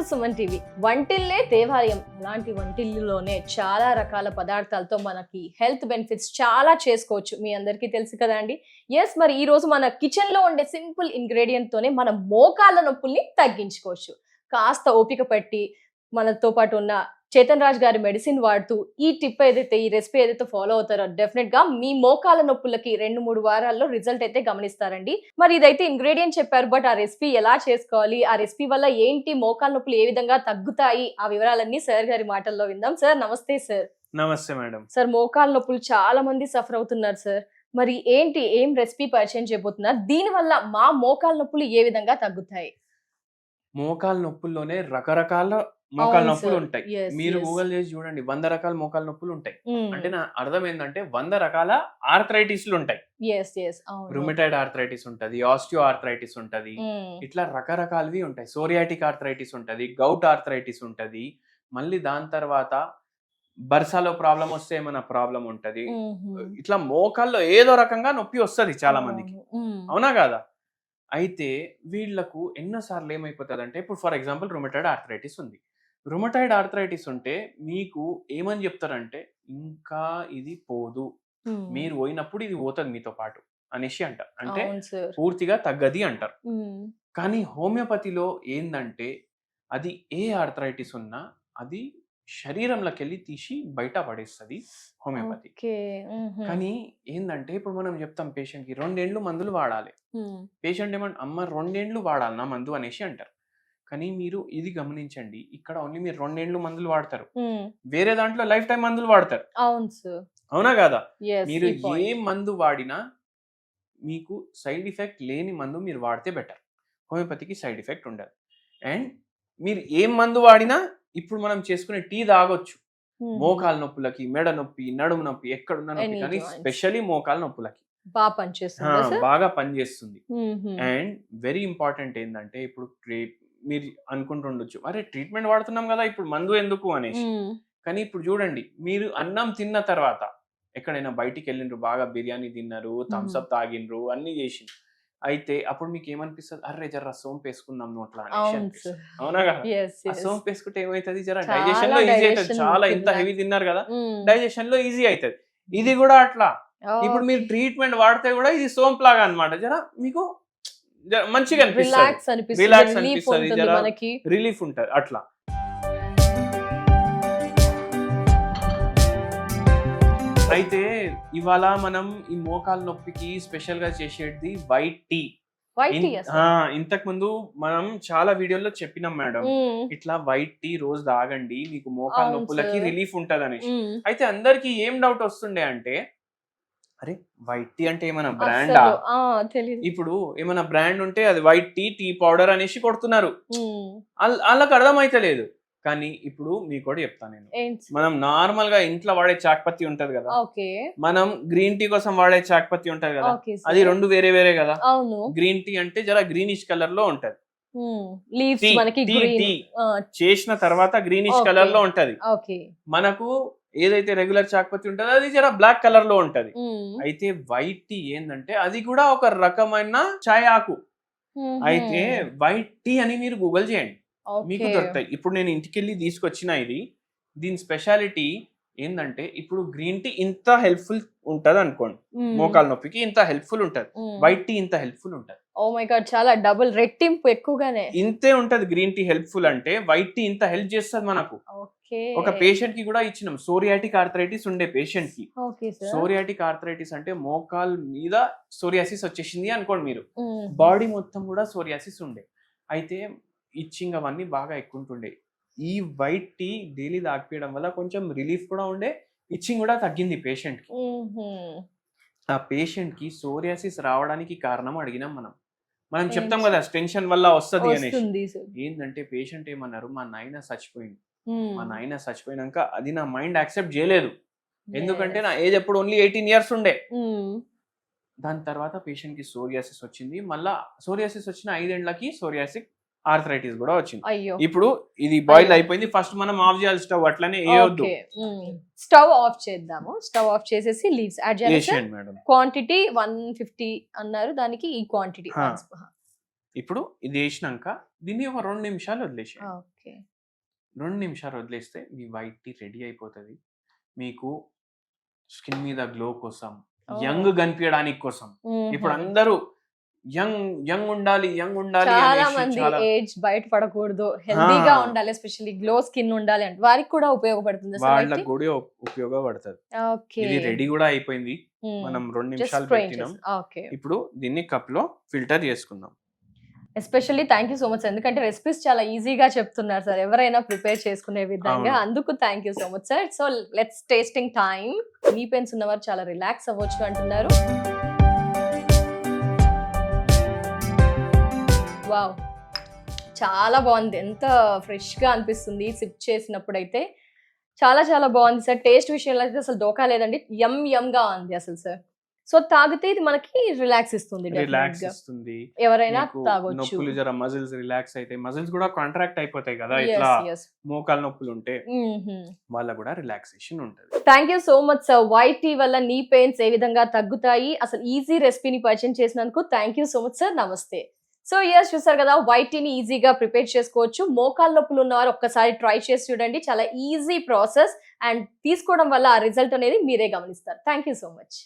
Suman TV. వంటిల్లే దేవాలయం. అలాంటి వంటిల్లులోనే చాలా రకాల పదార్థాలతో మనకి హెల్త్ బెనిఫిట్స్ చాలా చేసుకోవచ్చు. మీ అందరికీ తెలుసు కదా అండి. ఎస్, మరి ఈ రోజు మన కిచెన్ లో ఉండే సింపుల్ ఇంగ్రీడియంట్ తోనే మన మోకాళ్ళ నొప్పుల్ని తగ్గించుకోవచ్చు. కాస్త ఓపిక పట్టి మనతో పాటు ఉన్న చేతన్ రాజ్ గారి మెడిసిన్ వాడుతూ ఈ టిప్ ఏదైతే, ఈ రెసిపీ ఏదైతే ఫాలో అవుతారో డెఫినెట్ గా మీ మోకాల నొప్పులకి 2-3 వారాల్లో రిజల్ట్ అయితే గమనిస్తారండి. మరి ఇదైతే ఇంగ్రీడియంట్ చెప్పారు, బట్ ఆ రెసిపీ ఎలా చేసుకోవాలి, ఆ రెసిపీ వల్ల ఏంటి, మోకాల నొప్పులు ఏ విధంగా తగ్గుతాయి, ఆ వివరాలన్నీ సార్ గారి మాటల్లో విందాం. సార్ నమస్తే. సార్ నమస్తే మేడం. సార్, మోకాల నొప్పులు చాలా మంది సఫర్ అవుతున్నారు సార్. మరి ఏంటి, ఏం రెసిపీ పరిచయం చేయబోతున్నారు, దీని వల్ల మా మోకాల నొప్పులు ఏ విధంగా తగ్గుతాయి? మోకాల నొప్పుల్లోనే రకరకాల మోకాల నొప్పులు ఉంటాయి. మీరు గూగుల్ చేసి చూడండి, 100 రకాల మోకాల నొప్పులు ఉంటాయి. అంటే నా అర్థం ఏంటంటే 100 రకాల ఆర్థరైటిస్లు ఉంటాయి. రుమటైడ్ ఆర్థరైటిస్ ఉంటది, ఆస్టియో ఆర్థరైటిస్ ఉంటది, ఇట్లా రకరకాలవి ఉంటాయి. సోరియాటిక్ ఆర్థరైటిస్ ఉంటది, గౌట్ ఆర్థరైటిస్ ఉంటది, మళ్ళీ దాని తర్వాత బర్సాలో ప్రాబ్లం వస్తే ఏమైనా ప్రాబ్లం ఉంటది. ఇట్లా మోకాల్లో ఏదో రకంగా నొప్పి వస్తుంది చాలా మందికి, అవునా కాదా? అయితే వీళ్లకు ఎన్నోసార్లు ఏమైపోతుంది అంటే, ఇప్పుడు ఫర్ ఎగ్జాంపుల్ రుమటైడ్ ఆర్థరైటిస్ ఉంది. రుమటైడ్ ఆర్థరైటిస్ ఉంటే మీకు ఏమని చెప్తారంటే, ఇంకా ఇది పోదు, మీరు పోయినప్పుడు ఇది పోతుంది మీతో పాటు అనేసి అంటారు. అంటే పూర్తిగా తగ్గది అంటారు. కానీ హోమియోపతిలో ఏందంటే, అది ఏ ఆర్థరైటిస్ ఉన్నా అది శరీరంలోకి వెళ్ళి తీసి బయట పడేస్తుంది హోమియోపతి. కానీ ఏంటంటే, ఇప్పుడు మనం చెప్తాం పేషెంట్ కి 2 ఏండ్లు మందులు వాడాలి. పేషెంట్ ఏమంటే, అమ్మ 2 ఏండ్లు వాడాలన్నా మందు అనేసి అంటారు. కానీ మీరు ఇది గమనించండి, ఇక్కడ ఓన్లీ మీరు 2 ఏండ్లు మందులు వాడతారు, వేరే దాంట్లో లైఫ్ టైం మందులు వాడతారు. అవునా కాదా? మీరు ఏ మందు వాడినా మీకు సైడ్ ఎఫెక్ట్ లేని మందు మీరు వాడితే బెటర్. హోమియోపతికి సైడ్ ఎఫెక్ట్ ఉండదు. అండ్ మీరు ఏం మందు వాడినా, ఇప్పుడు మనం చేసుకునే టీ తాగొచ్చు మోకాల నొప్పులకి, మెడ నొప్పి, నడుము నొప్పి, ఎక్కడున్న నొప్పి, కానీ స్పెషల్లీ మోకాల నొప్పులకి బాగా పనిచేస్తుంది. అండ్ వెరీ ఇంపార్టెంట్ ఏంటంటే, ఇప్పుడు మీరు అనుకుంటుండొచ్చు, అరే ట్రీట్మెంట్ వాడుతున్నాం కదా, ఇప్పుడు మందు ఎందుకు అనేసి. కానీ ఇప్పుడు చూడండి, మీరు అన్నం తిన్న తర్వాత ఎక్కడైనా బయటికి వెళ్ళిండ్రు, బాగా బిర్యానీ తిన్నారు, థమ్స్అప్ తాగిండ్రు, అన్ని చేసిండ్రు, అయితే అప్పుడు మీకు ఏమనిపిస్తుంది, అరే జర సోంపు వేసుకుందాం నోట్లా అనేసి. అవునా కదా? ఆ సోంపు వేసుకుంటే ఏమైతుంది, జర డైజెషన్ లో ఈజీ అవుతుంది. చాలా ఇంత హెవీ తిన్నారు కదా, డైజెషన్ లో ఈజీ అవుతుంది. ఇది కూడా అట్లా. ఇప్పుడు మీరు ట్రీట్మెంట్ వాడితే కూడా ఇది సోంపు లాగా అన్నమాట, జర మీకు మంచిగా అనిపిస్తుంది, రిలాక్స్ అనిపిస్తుంది, జర రిలీఫ్ ఉంటుంది అట్లా. అయితే ఇవాళ మనం ఈ మోకాల నొప్పికి స్పెషల్ గా చేసేది వైట్ టీ. ఇంతకు ముందు మనం చాలా వీడియోలో చెప్పినాం మేడం, ఇట్లా వైట్ టీ రోజు తాగండి, మీకు మోకాల నొప్పులకి రిలీఫ్ ఉంటది అనేసి. అయితే అందరికి ఏం డౌట్ వస్తుండే అంటే, అరే వైట్ టీ అంటే ఏమైనా బ్రాండా? ఇప్పుడు ఏమైనా బ్రాండ్ ఉంటే అది వైట్ టీ, టీ పౌడర్ అనేసి కొడుతున్నారు, వాళ్ళకి అర్థమైతలేదు. కానీ ఇప్పుడు మీకు కూడా చెప్తాను నేను, మనం నార్మల్ గా ఇంట్లో వాడే చాక్పత్తి ఉంటది కదా, మనం గ్రీన్ టీ కోసం వాడే చాక్పత్తి ఉంటది కదా, అది 2 వేరే వేరే కదా. గ్రీన్ టీ అంటే జర గ్రీనిష్ కలర్ లో ఉంటది, టీ చేసిన తర్వాత గ్రీనిష్ కలర్ లో ఉంటది. మనకు ఏదైతే రెగ్యులర్ చాక్పత్తి ఉంటుందో అది జర బ్లాక్ కలర్ లో ఉంటది. అయితే వైట్ టీ ఏంటంటే అది కూడా ఒక రకమైన చాయ్ ఆకు. అయితే వైట్ టీ అని మీరు గూగుల్ చేయండి, మీకు దొరుకుతాయి. ఇప్పుడు నేను ఇంటికి వెళ్ళి తీసుకొచ్చిన ఇది, దీని స్పెషాలిటీ ఏంటంటే, ఇప్పుడు గ్రీన్ టీ ఇంత హెల్ప్ఫుల్ ఉంటది అనుకోండి, మోకాల నొప్పికి ఇంత హెల్ప్ఫుల్ ఉంటది, వైట్ టీ ఇంత హెల్ప్ఫుల్ ఉంటది. ఓ మై గాడ్, చాలా డబుల్ రెట్టింపు ఎక్కువగానే ఇంతే ఉంటది. గ్రీన్ టీ హెల్ప్ఫుల్ అంటే వైట్ టీ ఇంత హెల్ప్ చేస్తుంది మనకు. ఒక పేషెంట్ కి కూడా ఇచ్చినాం, సోరియాటిక్ ఆర్థరైటిస్ ఉండే పేషెంట్ కి. సోరియాటిక్ ఆర్థరైటిస్ అంటే మోకాల్ మీద సోరియాసిస్ వచ్చేసింది అనుకోండి మీరు, బాడీ మొత్తం కూడా సోరియాసిస్ ఉండే, అయితే ఇచ్చింగ్ అవన్నీ బాగా ఎక్కువ ఉంటుండే. ఈ వైట్ టీ డైలీ తాగిపోయడం వల్ల కొంచెం రిలీఫ్ కూడా ఉండే, ఇచ్చింగ్ కూడా తగ్గింది పేషెంట్ కి. ఆ పేషెంట్ కి సోరియాసిస్ రావడానికి కారణం అడిగినాం మనం చెప్తాం కదా, టెన్షన్ వల్ల వస్తుంది అనేసి. ఏంటంటే పేషెంట్ ఏమన్నారు, మా నాయన చచ్చిపోయింది, మా నాయన చచ్చిపోయినాక అది నా మైండ్ యాక్సెప్ట్ చేయలేదు, ఎందుకంటే నా ఏజ్ ఎప్పుడు ఓన్లీ 18 years ఉండే. దాని తర్వాత పేషెంట్ కి సోరియాసిస్ వచ్చింది, మళ్ళా సోరియాసిస్ వచ్చిన 5 ఏళ్లకి సోరియాసిక్ ఆర్థరైటిస్ కూడా వచ్చింది. ఇప్పుడు ఇది బాయిల్ అయిపోయింది, ఫస్ట్ మనం ఆఫ్ చేయాలి స్టవ్, అట్లనే వేయొద్దు. స్టవ్ ఆఫ్ చేద్దాము. స్టవ్ ఆఫ్ చేసేసి లీవ్స్ యాడ్ చేయాలి మేడం. క్వాంటిటీ 150 అన్నారు, దానికి ఈ క్వాంటిటీ ఇప్పుడు ఇది వేసినాక దీన్ని ఒక 2 నిమిషాలు వదిలేసేయండి. ఓకే. 2 నిమిషాలు వదిలేస్తే మీ వైట్ టీ రెడీ అయిపోతుంది. మీకు స్కిన్ మీద గ్లో కోసం, యంగ్ కనిపించడానికి కోసం. ఇప్పుడు అందరూ యంగ్ ఉండాలి చాలా మంది ఏజ్ బయట పడకూడదు, హెల్దీగా ఉండాలి, ఎస్పెషల్లీ గ్లో స్కిన్ ఉండాలి అంటే వారికి కూడా ఉపయోగపడుతుంది. వాళ్ళకి కూడా ఉపయోగపడుతుంది. ఇది రెడీ కూడా అయిపోయింది. మనం 2 నిమిషాలు పెట్టినాం. ఇప్పుడు దీన్ని కప్ లో ఫిల్టర్ చేసుకుందాం. Especially thank you so much, ఎందుకంటే రెసిపీస్ చాలా ఈజీగా చెప్తున్నారు సార్, ఎవరైనా ప్రిపేర్ చేసుకునే విధంగా. అందుకు thank you so much sir. So let's tasting time. నీ పెయిన్స్ ఉన్నవారు చాలా రిలాక్స్ అవ్వచ్చు అంటున్నారు. వావ్, చాలా బాగుంది. ఎంత ఫ్రెష్ గా అనిపిస్తుంది సిప్ చేసినప్పుడు అయితే. చాలా చాలా బాగుంది సార్. టేస్ట్ విషయంలో అయితే అసలు డోకా లేదండి, యమ్ గా ఉంది అసలు సార్. సో తాగితే ఇది మనకి రిలాక్స్ ఇస్తుంది, ఎవరైనా తాగొచ్చు. నొప్పులు జర మజిల్స్ రిలాక్స్ అయితే, మజిల్స్ కూడా కాంట్రాక్ట్ అయిపోతాయి కదా, ఇట్లా మోకాలు నొప్పులు ఉంటే వాళ్ళ కూడా రిలాక్సేషన్ ఉంటుంది. Thank you so much sir. White tea వల్ల నీ పెయిన్స్ ఏ విధంగా తగ్గుతాయి, అసలు ఈజీ రెసిపీని పరిచయం చేసినందుకు thank you so much sir. నమస్తే. సో ఎస్, చూసారు కదా, వైట్ టీని ఈజీగా ప్రిపేర్ చేసుకోవచ్చు. మోకాలు నొప్పులు ఉన్నవారు ఒక్కసారి ట్రై చేసి చూడండి, చాలా ఈజీ ప్రాసెస్, అండ్ తీసుకోవడం వల్ల ఆ రిజల్ట్ అనేది మీరే గమనిస్తారు. Thank you so much.